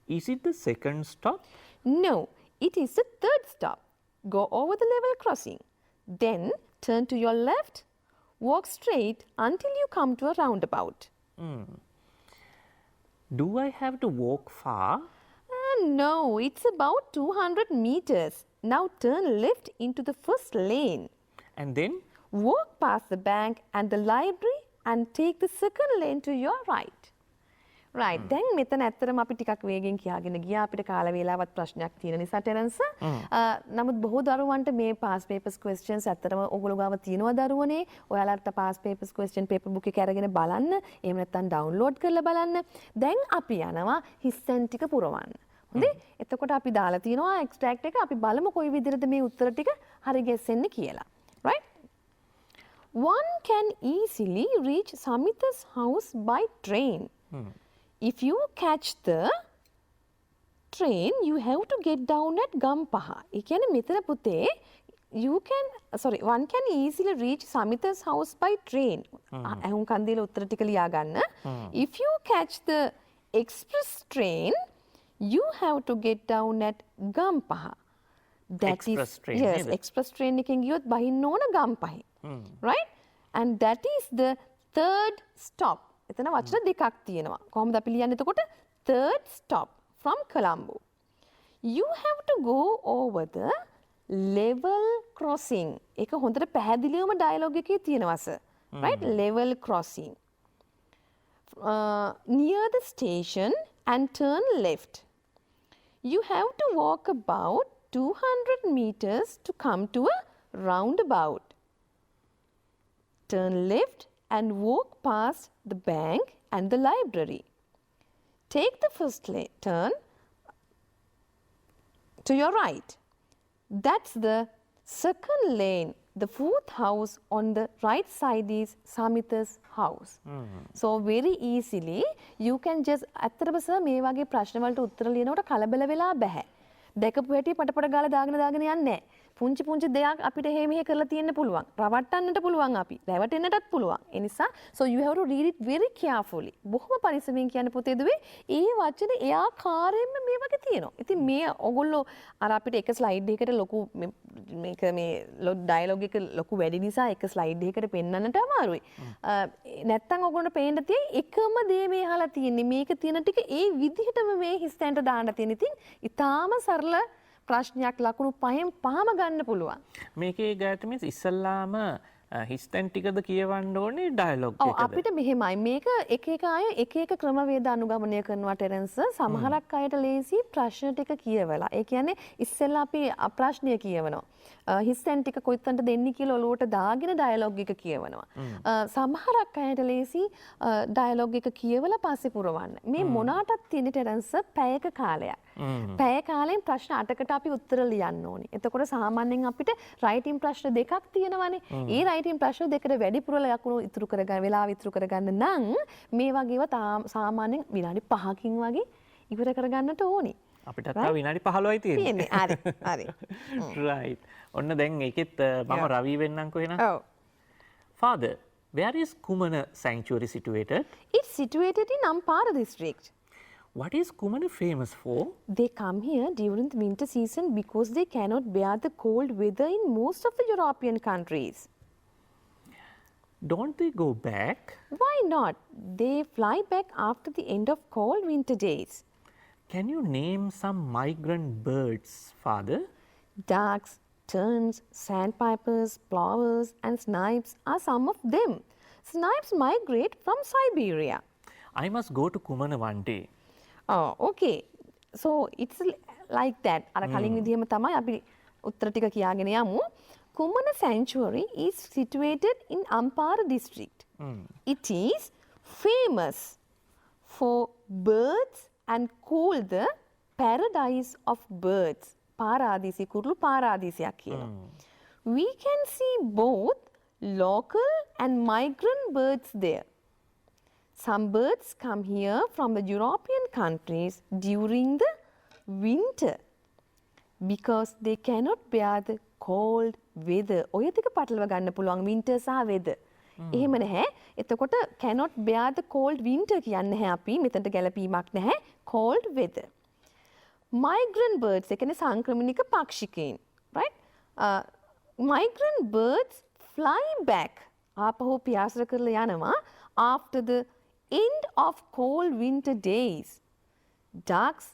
Is it the second stop? No, it is the third stop. Go over the level crossing. Then turn to your left, walk straight until you come to a roundabout. Do I have to walk far? No, it's about 200 meters. Now turn left into the first lane. And then? Walk past the bank and the library and take the second lane to your right. Right. දැන් මෙතන ඇත්තටම අපි ටිකක් වේගෙන් කියාගෙන ගියා අපිට කාල වේලාවත් ප්‍රශ්නයක් තියෙන නිසා ටෙරන්ස්. නමුත් බොහෝ දරුවන්ට මේ පාස් පේපර්ස් ක්වෙස්චන්ස් ඇත්තටම ඔයගොල්ලෝ ගාව තියෙනවා දරුවනේ. ඔයාලට pass papers question paper book එක අරගෙන බලන්න. එහෙම නැත්නම් ඩවුන්ලෝඩ් කරලා බලන්න. දැන් අපි යනවා හිස්සෙන් ටික පුරවන්න. හොඳේ? එතකොට අපි දාලා තියෙනවා එක්ස්ට්‍රැක්ට් එක. අපි බලමු කොයි විදිහටද මේ උත්තර ටික හරි ගෙස්සෙන්නේ කියලා. Right? One can easily reach Samitha's house by train. If you catch the train, you have to get down at Gampaha. ඒ කියන්නේ මෙතන පුතේ one can easily reach Samitha's house by train. අහුන් කන්දේල උත්තර ටික ලියා ගන්න. If you catch the express train, you have to get down at Gampaha. Express train, yes, නේද? express train එකෙන් ගියොත් බහින්න ඕන ගම්පහේ. Right? And that is the third stop. එතන වචන දෙකක් තියෙනවා. කොහොමද අපි ලියන්නේ එතකොට? Third stop from Colombo. You have to go over the level crossing. ඒක හොඳට පැහැදිලිවම ඩයලොග් එකේ තියෙනවා sir. Right? Level crossing. Near the station and turn left. You have to walk about 200 meters to come to a roundabout. Turn left and walk past the bank and the library. Take the first turn to your right. That's the second lane. The fourth house on the right side is Samitha's house. So very easily you can just අත්‍තරම sir මේ වගේ ප්‍රශ්න වලට උත්තර ලියනකොට කලබල වෙලා බෑ. දැකපු හැටි පටපට ගාලා දාගෙන යන්නේ නැහැ. පුංචි පුංචි දෙයක් අපිට එහෙ මෙහෙ කරලා තියෙන්න පුළුවන්. රවට්ටන්නට පුළුවන් අපි. රැවටෙන්නටත් පුළුවන්. ඒ නිසා so you have to read it very carefully. බොහොම පරිස්සමෙන් කියන්න පුතේ දුවේ. ඒ වචනේ එයා කාර්යෙන්ම මේ වගේ තියෙනවා. ඉතින් මේ ඔයගොල්ලෝ අර අපිට එක ස්ලයිඩ් එකකට ලොකු මේක මේ ඩයලොග් එක ලොකු වැඩි නිසා එක ස්ලයිඩ් එකකට පෙන්වන්නට අමාරුයි. නැත්තම් ඔයගොල්ලන්ට පේන්න තියෙයි එකම දේ මේ අහලා තියෙන්නේ. මේක තියෙන ටික ඒ විදිහටම මේ හිස්තැනට දාන්න තියෙන. ඉතින් ඊටාම සරල ප්‍රශ්නයක් ලකුණු පහෙන් පහම ගන්න පුළුවන්. මේකේ ගාතමිස් ඉස්සල්ලාම හිස්තැන් ටිකද කියවන්න ඕනේ ඩයලොග් ඔව් එකද? අපිට මෙහෙමයි මේක එක එක අය එක එක ක්‍රමවේද අනුගමනය කරනවා ටෙරන්ස්. සමහරක් අයට ලේසි ප්‍රශ්න ටික කියවලා. ඒ කියන්නේ ඉස්සෙල්ලා අපි ප්‍රශ්නය කියවනවා. හිස්තැන් ටික කොයිතනට දෙන්නේ කියලා ඔලුවට දාගෙන ඩයලොග් එක කියවනවා. සමහරක් අයට ලේසි ඩයලොග් එක කියවලා පස්සේ පුරවන්න. මේ මොනාටත් තියෙන ටෙරන්ස් පැයක කාලයක්. පැය කාලෙන් ප්‍රශ්න 8කට අපි උත්තර ලියන්න ඕනේ. එතකොට සාමාන්‍යයෙන් අපිට රයිටින් ප්‍රශ්න දෙකක් තියෙනවානේ. ඒ රයිටින් ප්‍රශ්න දෙකට වැඩිපුර ලකුණු ඉතුරු කරගන්න වෙලාව ඉතුරු කරගන්න නම් මේ වගේව සාමාන්‍යයෙන් විනාඩි 5කින් වගේ ඉවර කරගන්නට ඕනේ. අපිට තව විනාඩි 15යි තියෙන්නේ. හරි. හරි. right. ඔන්න දැන් ඒකෙත් මම රවි වෙන්නම්කෝ එහෙනම්. ඔව්. Father, where is Kumana sanctuary situated? It's situated in Ampara district. What is Kumana famous for? They come here during the winter season because they cannot bear the cold weather in most of the European countries. Don't they go back? Why not? They fly back after the end of cold winter days. Can you name some migrant birds, Father? Ducks, terns, sandpipers, plovers and snipes are some of them. Snipes migrate from Siberia. I must go to Kumana one day. Oh, okay. So it's like that. අර කලින් විදිහම තමයි අපි උත්තර ටික කියාගෙන යමු. Kumana sanctuary is situated in Ampara district. It is famous for birds and called the paradise of birds. පාරාදීසි කුරුළු පාරාදීසයක් කියනවා. We can see both local and migrant birds there. Some birds come here from the European countries during the winter because they cannot bear the cold weather ඔය දෙක පටලවා ගන්න පුළුවන් winter සහ weather. එහෙම නැහැ. එතකොට cannot bear the cold winter කියන්නේ නැහැ අපි. මෙතනට ගැලපීමක් නැහැ. cold weather. Migrant birds ඒ කියන්නේ සංක්‍රමණික පක්ෂිකයින්. right? Migrant birds fly back. ආපහු පියාසර කරලා යනවා after the end of cold winter days. Ducks,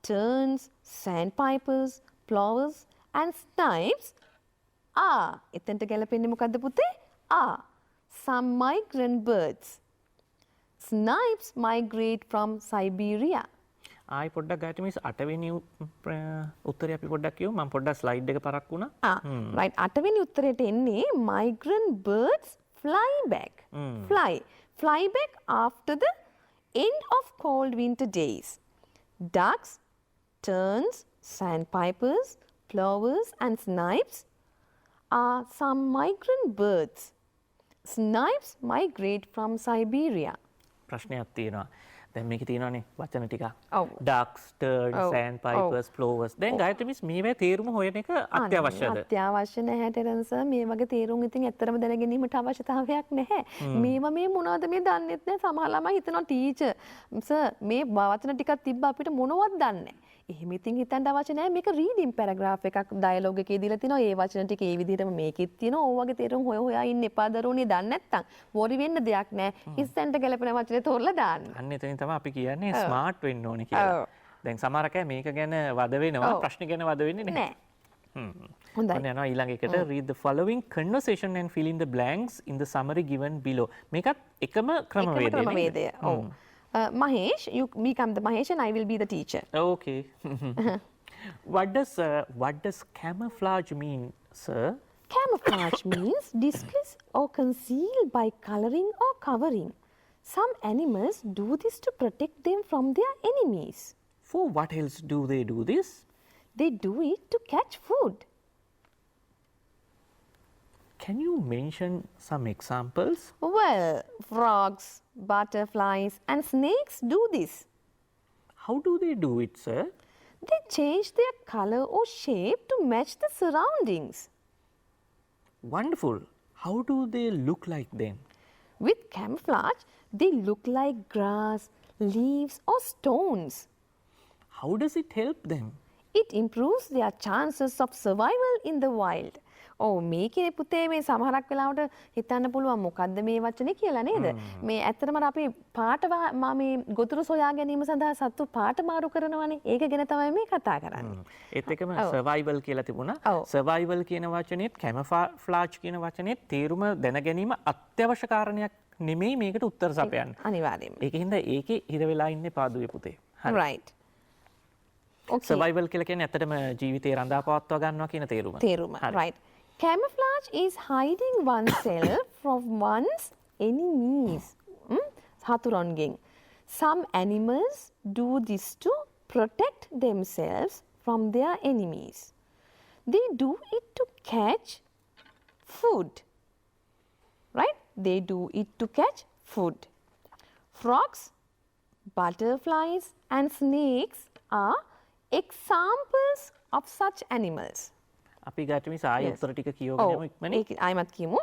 terns, sandpipers, plovers and snipes are එතනට ගැලපෙන්නේ මොකද්ද පුතේ? are some migrant birds. Snipes migrate from Siberia. ආයි පොඩ්ඩක් ගාට මිස් 8 වෙනි උත්තරේ අපි පොඩ්ඩක් කියමු. මම පොඩ්ඩක් ස්ලයිඩ් එක පරක් වුණා. right 8 වෙනි උත්තරේට එන්නේ migrant birds fly back. fly back after the end of cold winter days. Ducks, terns, sandpipers, plovers and snipes are some migrant birds. Snipes migrate from Siberia. ප්‍රශ්නයක් තියෙනවා. දැන් මේකේ තියෙනවානේ වචන ටික. ඔව්. ducks, terns, sandpipers, plovers. දැන් Gayathri miss මේවේ තේරුම හොයන එක අත්‍යවශ්‍යද? අත්‍යවශ්‍ය නැහැ ටෙරන්ස්. මේ වගේ තේරුම් ඉතින් ඇත්තටම දැන ගැනීමට අවශ්‍යතාවයක් නැහැ. මේවා මේ මොනවද මේ දන්නෙත් නැහැ. සමහර ළමයි හිතනවා ටීචර් සර් මේ වචන ටිකක් තිබ්බ අපිට මොනවද දන්නේ නැහැ. එහෙම ඉතින් හිතන්න අවශ්‍ය නැහැ. මේක රීඩින් පැරග්‍රාෆ් එකක් ඩයලොග් එකේ දීලා තිනවා. ඒ වචන ටික ඒ විදිහටම මේකෙත් තියෙනවා. ඕ වගේ තේරුම් හොයා ඉන්න එපා දරුවනේ දන්නේ නැත්තම්. වොරි වෙන්න දෙයක් නැහැ. ඉස්සෙන්ට ගැලපෙන වචනේ තෝරලා දාන්න. අන්න එතනින් තමයි අපි කියන්නේ ස්මාර්ට් වෙන්න ඕනේ කියලා. දැන් සමහර අය මේක ගැන වද වෙනවා. ප්‍රශ්න ගැන වද වෙන්නේ නැහැ. හොඳයි. ඔන්න යනවා ඊළඟ එකට read the following conversation and fill in the blanks in the summary given below. මේකත් එකම ක්‍රමවේදය. ඔව්. Mahesh, you become the Mahesh and I will be the teacher. Okay. What does camouflage mean, sir? Camouflage means disguise or conceal by coloring or covering. Some animals do this to protect them from their enemies. For what else do they do this? They do it to catch food. Can you mention some examples? Well, frogs, butterflies and snakes do this. How do they do it, sir? They change their color or shape to match the surroundings. Wonderful. How do they look like then? With camouflage, they look like grass, leaves or stones. How does it help them? It improves their chances of survival in the wild. මේකේ පුතේ මේ සමහරක් වෙලාවට හිතන්න පුළුවන් මොකද්ද මේ වචනේ කියලා නේද? මේ ඇත්තටම අපි පාට මේ ගොතුරු සොයා ගැනීම සඳහා සත්තු පාට මාරු කරනවානේ. ඒක ගැන තමයි මේ කතා කරන්නේ. ඒත් එකම survival කියලා තිබුණා. survival කියන වචනේත් camouflage කියන වචනේත් තේරුම දැන ගැනීම අත්‍යවශ්‍ය කාරණයක් නෙමෙයි මේකට උත්තර සපයන්න. අනිවාර්යයෙන්ම. ඒකින්ද ඒකේ හිර වෙලා ඉන්නේ පාදුවේ පුතේ. right. survival කියලා කියන්නේ ඇත්තටම ජීවිතේ රඳා පවත්වා ගන්නවා කියන තේරුම. right. Camouflage is hiding oneself from one's enemies. හතුරුන්ගෙන්. Some animals do this to protect themselves from their enemies. They do it to catch food. Right? They do it to catch food. Frogs, butterflies and snakes are examples of such animals. අපි ගැටමි සාය උත්තර ටික කියවගෙන ඉක්මනින් ආයිමත් කියමු.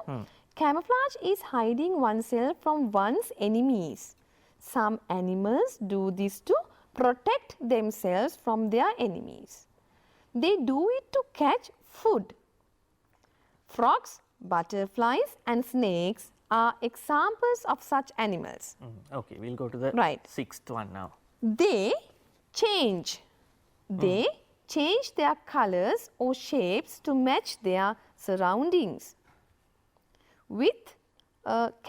Camouflage is hiding oneself from one's enemies. Some animals do this to protect themselves from their enemies. They do it to catch food. Frogs, butterflies and snakes are examples of such animals. Okay, we'll go to the sixth one now. They change. They change their colors or shapes to match their surroundings. With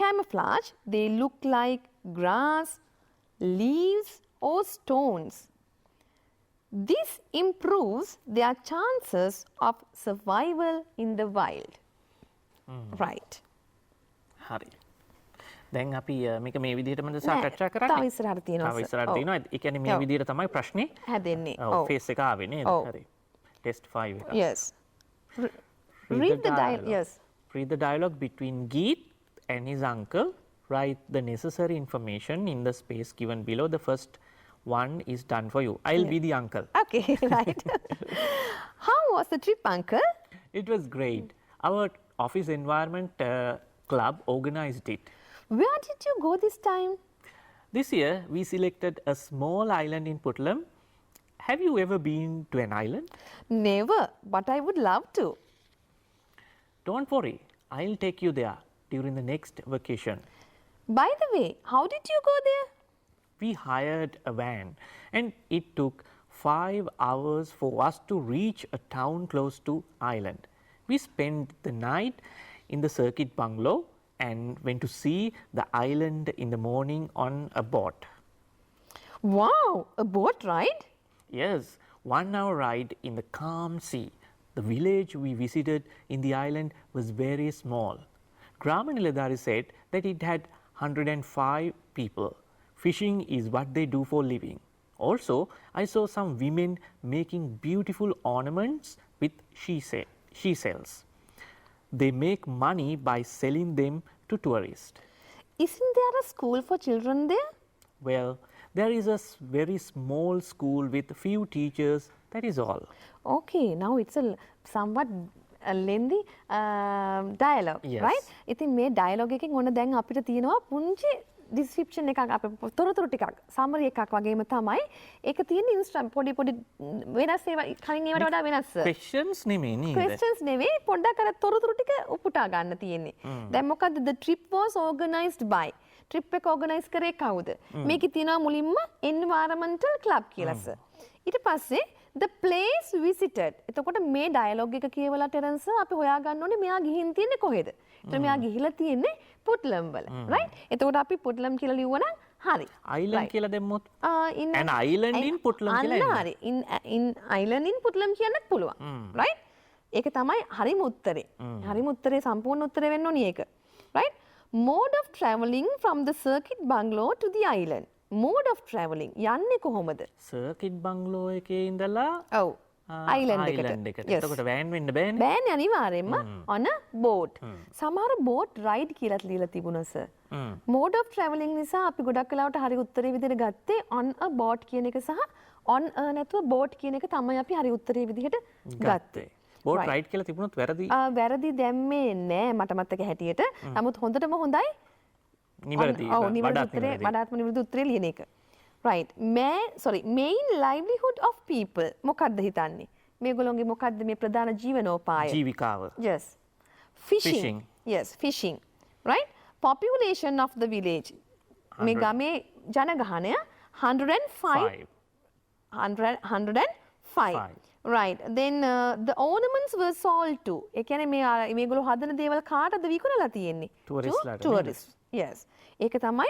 camouflage, they look like grass, leaves or stones. This improves their chances of survival in the wild. Right. හරි. දැන් අපි මේක මේ විදිහටමද සාකච්ඡා කරන්නේ? තව ඉස්සරහට තියෙනවා. තව ඉස්සරහට තියෙනවා. ඒ කියන්නේ මේ විදිහට තමයි ප්‍රශ්නේ හැදෙන්නේ. ඔව්. ෆේස් එක ආවේ නේද? හරි. ටෙස්ට් 5 එක. Yes. Read the dialogue. Yes. Read the dialogue between Geet and his uncle. Write the necessary information in the space given below. The first one is done for you. I'll be the uncle. Okay, right. How was the trip, uncle? It was great. Our office environment club organized it. Where did you go this time? This year, we selected a small island in Puttalam. Have you ever been to an island? Never, but I would love to. Don't worry, I'll take you there during the next vacation. By the way, how did you go there? We hired a van and it took 5 hours for us to reach a town close to island. We spent the night in the circuit bungalow and went to see the island in the morning on a boat. Wow, a boat ride? Yes, 1 hour ride in the calm sea. The village we visited in the island was very small. Grama said that it had 105 people. Fishing is what they do for living. Also, I saw some women making beautiful ornaments with she shells. They make money by selling them to tourists. Isn't there a school for children there? Well, there is a very small school with few teachers, that is all. Okay, now it's a somewhat a lengthy dialogue, Yes. right? ඉතින් මේ dialogue එකෙන් ඔන්න දැන් අපිට තියෙනවා පුංචි description එකක් අපේ තොරතුරු ටිකක් summary එකක් වගේම තමයි ඒක තියෙන පොඩි පොඩි වෙනස් ඒවා කලින් ඒවට වඩා වෙනස්. Questions නෙමෙයි නේද? Questions නෙවෙයි පොඩ්ඩක් අර තොරතුරු ටික උපුටා ගන්න තියෙන්නේ. දැන් මොකද්ද the trip was organized by trip එක organize කරේ කවුද? මේකේ තියෙනවා මුලින්ම environmental club කියලා සර්. ඊට පස්සේ the place visited. එතකොට මේ dialogue එක කියවලා ටෙරන්ස් අපි හොයාගන්න ඕනේ මෙයා ගිහින් තියෙන්නේ කොහෙද? එතකොට මෙයා ගිහිලා තියෙන්නේ පුට්ලම් වල. right? එතකොට අපි පුට්ලම් කියලා ලිව්වනම් හරි. Island කියලා දැම්මොත් in an island in Puttalam කියලා එන්නේ. හරි. in island in පුට්ලම් කියන්නත් පුළුවන්. right? ඒක තමයි හරිම උත්තරේ. හරිම උත්තරේ සම්පූර්ණ උත්තරේ වෙන්න ඕනි ඒක. right? Mode of travelling from the circuit bungalow to the island. Mode of travelling යන්නේ කොහොමද? Circuit bungalow එකේ ඉඳලා ඔව් island එකට. එතකොට van වෙන්න බෑනේ. බෑනේ අනිවාර්යෙන්ම on a boat. සමහර boat ride කියලාත් ලියලා තිබුණා සර්. Mode of travelling නිසා අපි ගොඩක් වෙලාවට හරි උත්තරේ විදිහට ගත්තේ on a boat කියන එක සහ on a නැතුව boat කියන එක තමයි අපි හරි උත්තරේ විදිහට ගත්තේ. boat ride කියලා තිබුණොත් වැරදි. වැරදි දැම්මේ නෑ මට මතක හැටියට. නමුත් හොඳටම හොඳයි. නිවැරදි. වඩාත්ම නිවැරදි උත්තරේ ලියන එක. right. main livelihood of people මොකක්ද හිතන්නේ? මේගොල්ලෝගේ මොකක්ද මේ ප්‍රධාන ජීවනෝපාය? ජීවිකාව. yes. fishing. yes, fishing. right. population of the village. මේ ගමේ ජනගහනය 105. 105. right. then the ornaments were sold to. ඒ කියන්නේ මේගොල්ලෝ හදන දේවල් කාටද විකුණලා තියෙන්නේ? tourists. yes. ඒක තමයි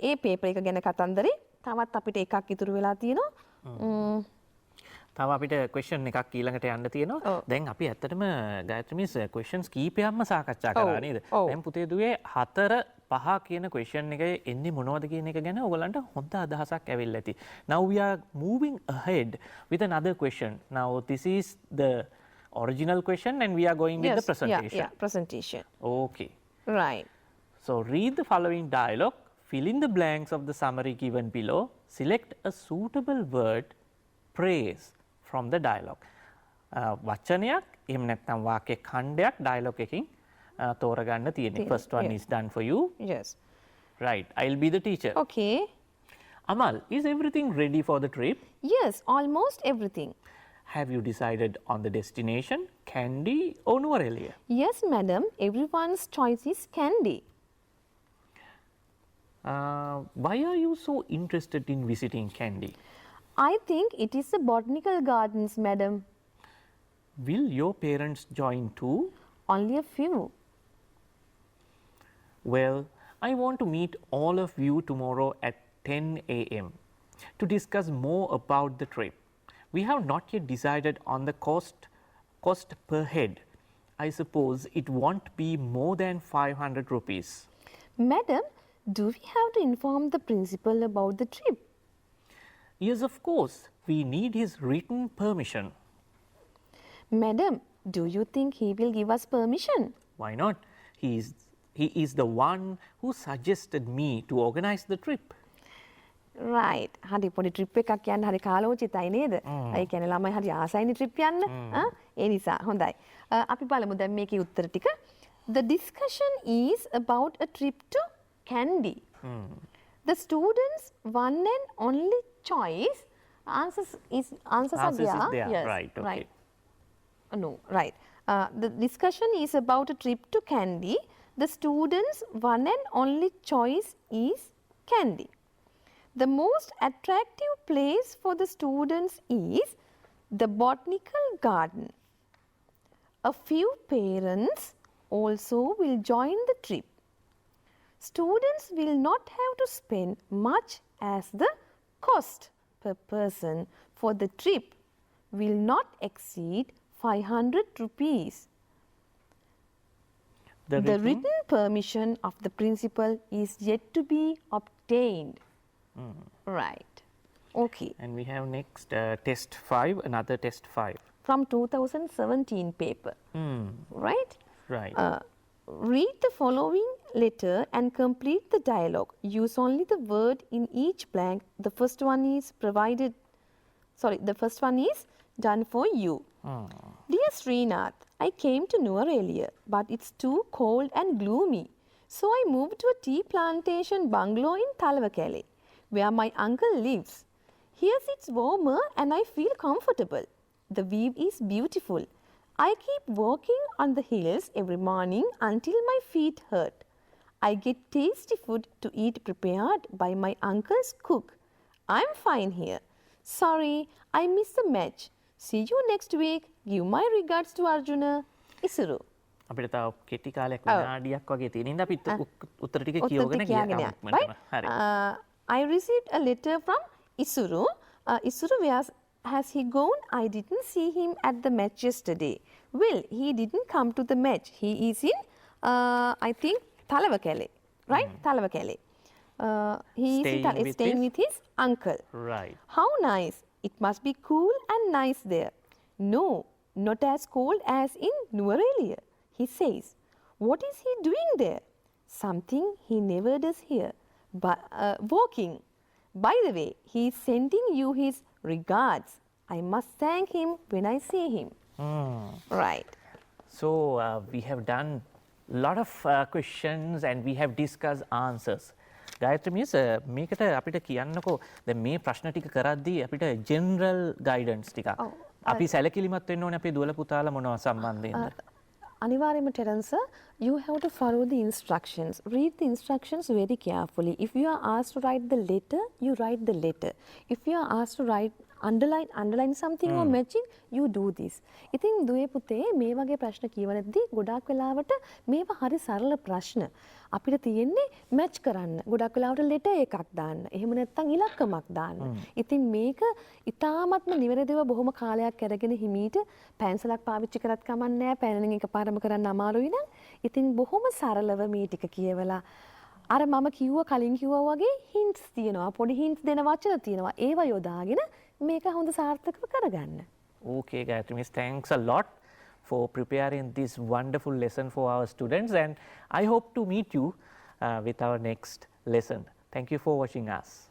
ඒ පේපර් එක ගැන කතන්දරේ. තවත් අපිට එකක් ඉතුරු වෙලා තියෙනවා. තව අපිට question එකක් ඊළඟට යන්න තියෙනවා. දැන් අපි ඇත්තටම ගායත්‍රි මිස් questions කීපයක්ම සාකච්ඡා කරා නේද? දැන් පුතේ දුවේ 4 5 කියන question එකේ එන්නේ මොනවද කියන එක ගැන ඔයගලන්ට හොඳ අදහසක් ඇවිල්ලා ඇති. Now we are moving ahead with another question. Now this is the original question and we are going with the presentation. Yeah, presentation. Okay. Right. So read the following dialogue, fill in the blanks of the summary given below, select a suitable word, praise from the dialogue. වචනයක් එහෙම නැත්නම් වාක්‍ය ඛණ්ඩයක් dialogue එකකින් තෝරගන්න තියෙන්නේ. First one is done for you. Yes. Right, I'll be the teacher. Okay. Amal, is everything ready for the trip? Yes, almost everything. Have you decided on the destination, Kandy or Nuwara? Yes, madam. Everyone's choice is Kandy. Why are you so interested in visiting Kandy? I think it is the botanical gardens, madam. Will your parents join too? Only a few. Well, I want to meet all of you tomorrow at 10 a.m. to discuss more about the trip. We have not yet decided on the cost per head. I suppose it won't be more than 500 rupees. Madam, do we have to inform the principal about the trip? Yes, of course. We need his written permission. Madam, do you think he will give us permission? Why not? He is the one who suggested me to organize the trip. right. හරි පොඩි trip එකක් යන්න හරි කාලෝචිතයි නේද? ඒ කියන්නේ ළමයි හරි ආසයිනේ trip යන්න. ඒ නිසා හොඳයි. අපි බලමු දැන් මේකේ උත්තර ටික. The discussion is about a trip to Kandy. The students' one and only choice. Answers are there. Yes, right. Okay. Right. No, right. The discussion is about a trip to Kandy. The students' one and only choice is Kandy. The most attractive place for the students is the botanical garden. A few parents also will join the trip. Students will not have to spend much as the cost per person for the trip will not exceed 500 rupees. The written permission of the principal is yet to be obtained. Right. Okay. And we have next test 5, another test 5. From 2017 paper. Right? Right. Read the following letter and complete the dialogue. Use only the word in each blank. The first one is done for you. Dear Srinath, I came to Nuer earlier, but it's too cold and gloomy. So I moved to a tea plantation bungalow in Talawakele, where my uncle lives. Here it's warmer and I feel comfortable. The view is beautiful. I keep walking on the hills every morning until my feet hurt. I get tasty food to eat prepared by my uncle's cook. I'm fine here. Sorry, I missed the match. See you next week. Give my regards to Arjuna. Isuru. අපිට තව කෙටි කාලයක් විනාඩියක් වගේ තියෙන ඉඳ අපි උත්තර ටික කියවගෙන ගියා. Right. I received a letter from Isuru. Isuru, where has he gone? I didn't see him at the match yesterday. Well, he didn't come to the match. He is in, I think, Talawakele. Right? Talawakele. He is staying with his uncle. Right. How nice. It must be cool and nice there. No, not as cold as in Nuer earlier, he says. What is he doing there? Something he never does here. But walking. By the way, he is sending you his regards. I must thank him when I see him. Right. So we have done a lot of questions and we have discussed answers. Gayatri Miss, මේකට අපිට කියන්නකෝ දැන් මේ ප්‍රශ්න ටික කරද්දී අපිට general guidance ටිකක්. අපි සැලකිලිමත් වෙන්න ඕනේ අපේ දුවල පුතාලා මොනවා සම්බන්ධයෙන්ද? අනිවාර්යයෙන්ම Terence, you have to follow the instructions. Read the instructions very carefully. If you are asked to write the letter, you write the letter. If you are asked to write underline something or matching, you do this. ඉතින් දුවේ පුතේ මේ වගේ ප්‍රශ්න කියවනදී ගොඩාක් වෙලාවට මේවා හරි සරල ප්‍රශ්න. අපිට තියෙන්නේ මැච් කරන්න. ගොඩාක් වෙලාවට ලෙටර් එකක් දාන්න. එහෙම නැත්නම් ඉලක්කමක් දාන්න. ඉතින් මේක ඉතාමත්ම නිවැරදිව බොහොම කාලයක් අරගෙන හිමීට පැන්සලක් පාවිච්චි කරත් කමක් නැහැ. පැනලින් එකපාරම කරන්න අමාරුයි නම් ඉතින් බොහොම සරලව මේ ටික කියවලා අර මම කිව්ව කලින් කිව්වා වගේ hints තියෙනවා. පොඩි hints දෙන වචන තියෙනවා. ඒව යොදාගෙන මේක හොඳ සාර්ථකව කරගන්න. Okay, Gayatri Miss, thanks a lot for preparing this wonderful lesson for our students, and I hope to meet you with our next lesson. Thank you for watching us.